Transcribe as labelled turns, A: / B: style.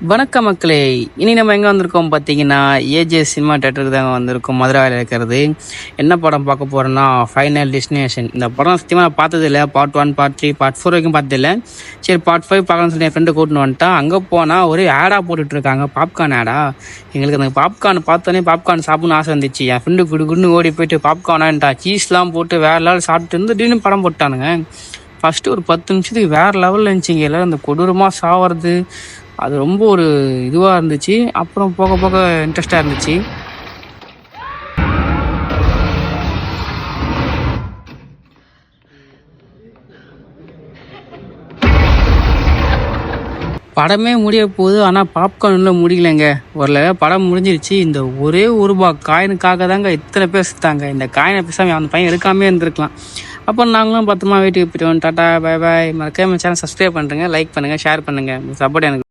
A: வணக்கம் மக்களே. இனி நம்ம எங்கே வந்திருக்கோம் பார்த்தீங்கன்னா, ஏஜே சினிமா தேட்டருக்கு தாங்க வந்திருக்கோம், மதுராவில் இருக்கிறது. என்ன படம் பார்க்க போகிறோன்னா, ஃபைனல் டெஸ்டினேஷன். இந்த படம் சத்தியமாக நான் பார்த்ததில்லை. பார்ட் 1, பார்ட் 3, பார்ட் 4 வரைக்கும் பார்த்ததில்லை. சரி, பார்ட் 5 பார்க்கலாம்னு சொல்லி என் ஃப்ரெண்டு கூட்டின்னு வந்துட்டான். அங்கே போனால் ஒரே ஆடாக போட்டுட்ருக்காங்க, பாப்கார்ன் ஆடா. எங்களுக்கு அந்த பாப்கார்ன் பார்த்தோன்னே பாப்கார்ன் சாப்பிட்ணுன்னு ஆசை வந்துச்சு. என் ஃப்ரெண்டு குடுன்னு ஓடி போயிட்டு பாப்கார்னான்ட்டா சீஸ்லாம் போட்டு வேறு லெவல் சாப்பிட்டு இருந்து திடீர்னு படம் போட்டானுங்க. ஃபஸ்ட்டு ஒரு 10 நிமிஷத்துக்கு வேறு லெவலில் இருந்துச்சுங்க. எல்லோரும் அந்த கொடூரமாக சாவது அது ரொம்ப ஒரு இதுவாக இருந்துச்சு. அப்புறம் போக போக இன்ட்ரெஸ்டாக இருந்துச்சு. படமே முடிய போகுது, ஆனால் பாப்கார்ன் இன்னும் முடியலைங்க. ஒரு படம் முடிஞ்சிருச்சு. இந்த ஒரே ₹1 காயினுக்காக தாங்க இத்தனை பேர் சுத்தாங்க. இந்த காயினை பேசாமல் அந்த பையன் எடுக்காமே இருந்திருக்கலாம். அப்போ நாங்களும் பத்திரமா வீட்டுக்கு போய்ட்டு டாட்டா பை பாய். மறக்காம சேனல் சப்ஸ்கிரைப் பண்ணுறேங்க, லைக் பண்ணுங்கள், ஷேர் பண்ணுங்கள். சப்போர்ட் எனக்கு